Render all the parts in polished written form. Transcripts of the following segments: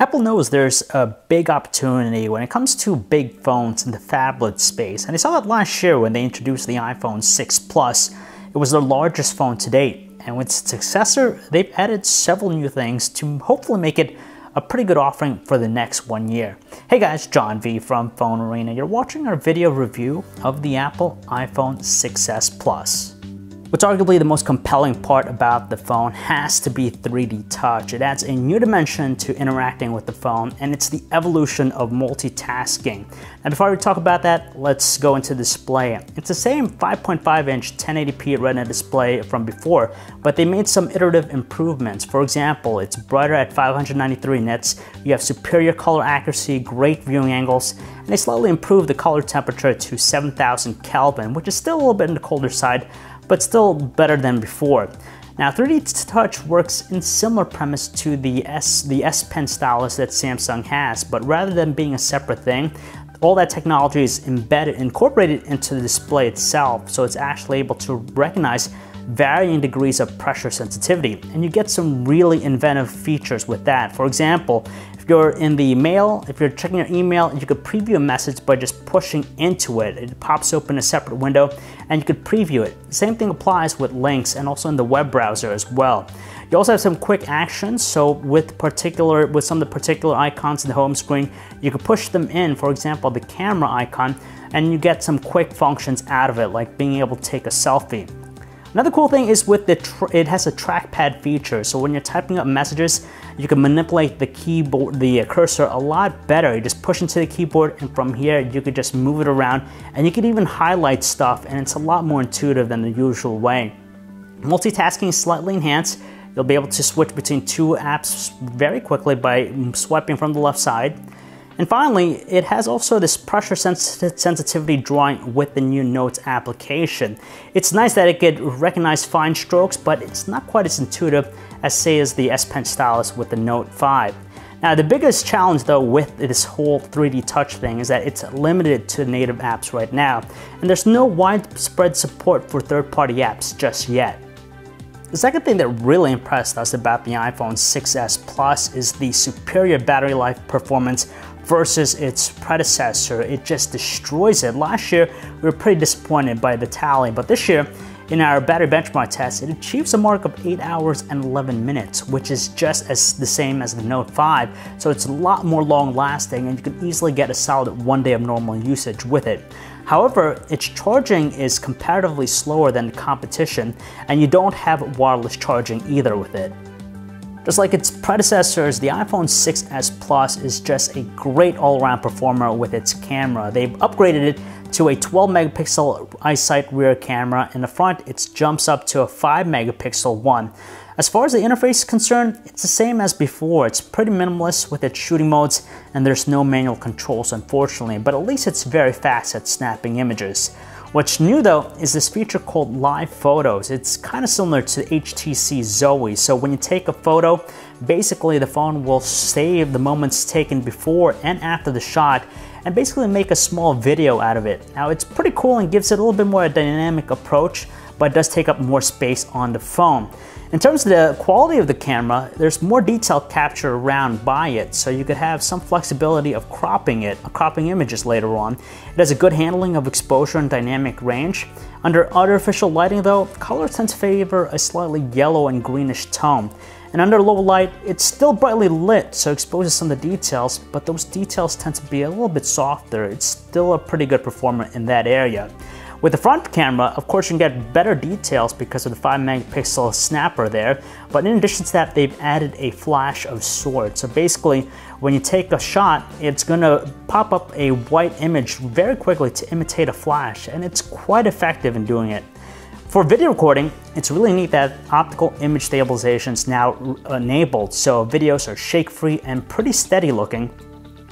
Apple knows there's a big opportunity when it comes to big phones in the phablet space, and they saw that last year when they introduced the iPhone 6 Plus. It was their largest phone to date, and with its successor, they've added several new things to hopefully make it a pretty good offering for the next 1 year. Hey guys, John V from Phone Arena. You're watching our video review of the Apple iPhone 6s Plus. What's arguably the most compelling part about the phone has to be 3D touch. It adds a new dimension to interacting with the phone, and it's the evolution of multitasking. Now before we talk about that, let's go into display. It's the same 5.5-inch 1080p Retina display from before, but they made some iterative improvements. For example, it's brighter at 593 nits, you have superior color accuracy, great viewing angles, and they slightly improved the color temperature to 7000 Kelvin, which is still a little bit on the colder side, but still better than before. Now 3D Touch works in similar premise to the S Pen stylus that Samsung has, but rather than being a separate thing, all that technology is incorporated into the display itself, so it's actually able to recognize varying degrees of pressure sensitivity, and you get some really inventive features with that. For example, if you're in the mail, if you're checking your email, you could preview a message by just pushing into it. It pops open a separate window and you could preview it. The same thing applies with links and also in the web browser as well. You also have some quick actions, so with some of the particular icons in the home screen, you can push them in, for example, the camera icon, and you get some quick functions out of it, like being able to take a selfie. Another cool thing is with it has a trackpad feature, so when you're typing up messages, you can manipulate the keyboard, the cursor a lot better. You just push into the keyboard, and from here you could just move it around, and you could even highlight stuff, and it's a lot more intuitive than the usual way. Multitasking is slightly enhanced. You'll be able to switch between two apps very quickly by swiping from the left side. And finally, it has also this pressure sensitivity drawing with the new Notes application. It's nice that it could recognize fine strokes, but it's not quite as intuitive as, say, as the S Pen stylus with the Note 5. Now, the biggest challenge though with this whole 3D touch thing is that it's limited to native apps right now, and there's no widespread support for third-party apps just yet. The second thing that really impressed us about the iPhone 6s Plus is the superior battery life performance versus its predecessor. It just destroys it. Last year, we were pretty disappointed by the tally, but this year, in our battery benchmark test, it achieves a mark of 8 hours and 11 minutes, which is just as the same as the Note 5, so it's a lot more long-lasting, and you can easily get a solid 1 day of normal usage with it. However, its charging is comparatively slower than the competition, and you don't have wireless charging either with it. Just like its predecessors, the iPhone 6s Plus is just a great all-around performer with its camera. They've upgraded it to a 12 megapixel iSight rear camera. In the front, it jumps up to a 5 megapixel one. As far as the interface is concerned, it's the same as before. It's pretty minimalist with its shooting modes, and there's no manual controls, unfortunately, but at least it's very fast at snapping images. What's new though is this feature called Live Photos. It's kind of similar to HTC Zoe, so when you take a photo, basically the phone will save the moments taken before and after the shot and basically make a small video out of it. Now it's pretty cool and gives it a little bit more a dynamic approach, but it does take up more space on the phone. In terms of the quality of the camera, there's more detail captured around by it, so you could have some flexibility of cropping images later on. It has a good handling of exposure and dynamic range. Under artificial lighting though, colors tend to favor a slightly yellow and greenish tone. And under low light, it's still brightly lit, so it exposes some of the details, but those details tend to be a little bit softer. It's still a pretty good performer in that area. With the front camera, of course, you can get better details because of the 5 megapixel snapper there, but in addition to that, they've added a flash of sorts. So basically, when you take a shot, it's gonna pop up a white image very quickly to imitate a flash, and it's quite effective in doing it. For video recording, it's really neat that optical image stabilization is now enabled, so videos are shake-free and pretty steady looking.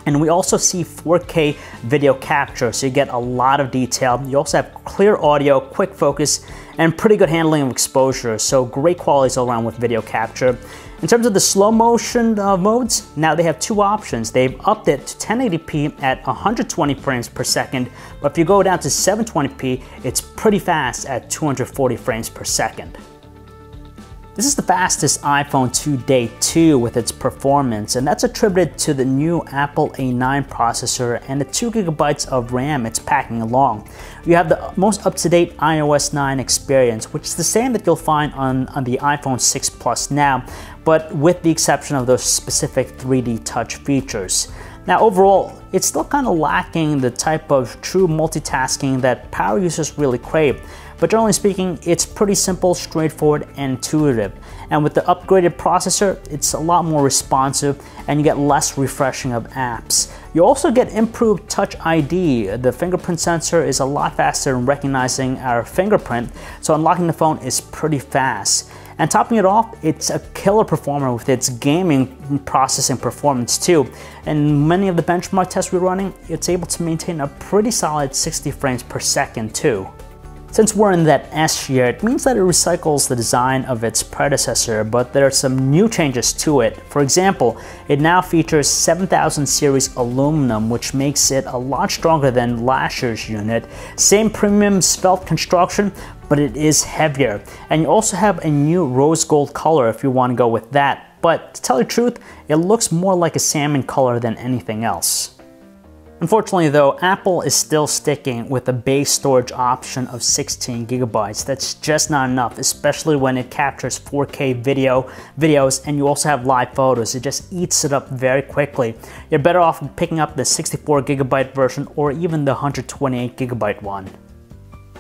And we also see 4K video capture, so you get a lot of detail. You also have clear audio, quick focus, and pretty good handling of exposure, so great qualities all around with video capture. In terms of the slow motion modes, now they have two options. They've upped it to 1080p at 120 frames per second, but if you go down to 720p, it's pretty fast at 240 frames per second. This is the fastest iPhone to date too with its performance, and that's attributed to the new Apple A9 processor and the 2GB of RAM it's packing along. You have the most up-to-date iOS 9 experience, which is the same that you'll find on the iPhone 6 Plus now, but with the exception of those specific 3D touch features. Now overall, it's still kind of lacking the type of true multitasking that power users really crave. But generally speaking, it's pretty simple, straightforward, and intuitive. And with the upgraded processor, it's a lot more responsive and you get less refreshing of apps. You also get improved Touch ID. The fingerprint sensor is a lot faster in recognizing our fingerprint, so unlocking the phone is pretty fast. And topping it off, it's a killer performer with its gaming processing performance too. And many of the benchmark tests we're running, it's able to maintain a pretty solid 60 frames per second too. Since we're in that S year, it means that it recycles the design of its predecessor, but there are some new changes to it. For example, it now features 7000 series aluminum, which makes it a lot stronger than last year's unit. Same premium svelte construction, but it is heavier. And you also have a new rose gold color if you want to go with that. But to tell the truth, it looks more like a salmon color than anything else. Unfortunately though, Apple is still sticking with the base storage option of 16GB. That's just not enough, especially when it captures 4K videos and you also have live photos. It just eats it up very quickly. You're better off picking up the 64GB version or even the 128GB one.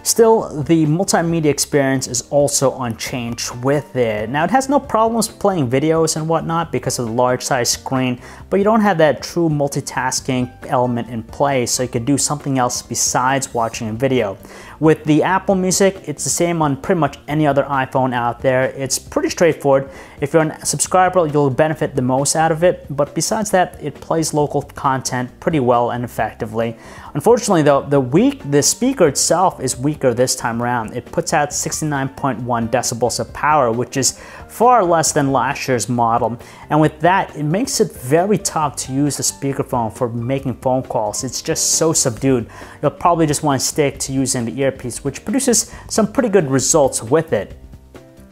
Still, the multimedia experience is also unchanged with it. Now, it has no problems playing videos and whatnot because of the large size screen, but you don't have that true multitasking element in play, so you could do something else besides watching a video. With the Apple Music, it's the same on pretty much any other iPhone out there. It's pretty straightforward. If you're a subscriber, you'll benefit the most out of it, but besides that, it plays local content pretty well and effectively. Unfortunately though, the speaker itself is weaker this time around. It puts out 69.1 decibels of power, which is far less than last year's model. And with that, it makes it very tough to use the speakerphone for making phone calls. It's just so subdued. You'll probably just want to stick to using the earpiece, which produces some pretty good results with it.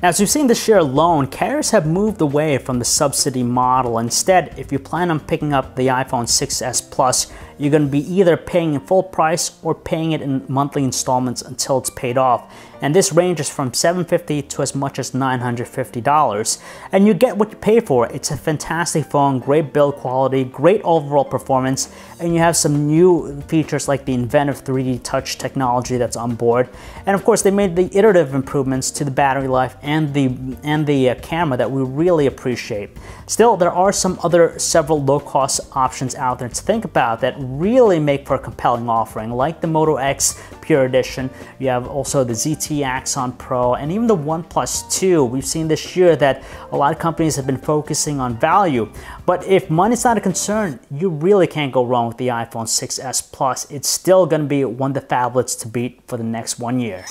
Now, as we've seen this year alone, carriers have moved away from the subsidy model. Instead, if you plan on picking up the iPhone 6s Plus, you're going to be either paying in full price or paying it in monthly installments until it's paid off. And this ranges from $750 to as much as $950. And you get what you pay for. It's a fantastic phone, great build quality, great overall performance, and you have some new features like the inventive 3D touch technology that's on board. And of course, they made the iterative improvements to the battery life and the camera that we really appreciate. Still, there are several low-cost options out there to think about that really make for a compelling offering, like the Moto X Pure Edition. You have also the ZT Axon Pro and even the OnePlus 2. We've seen this year that a lot of companies have been focusing on value, but if money's not a concern, you really can't go wrong with the iPhone 6s Plus. It's still going to be one of the phablets to beat for the next 1 year.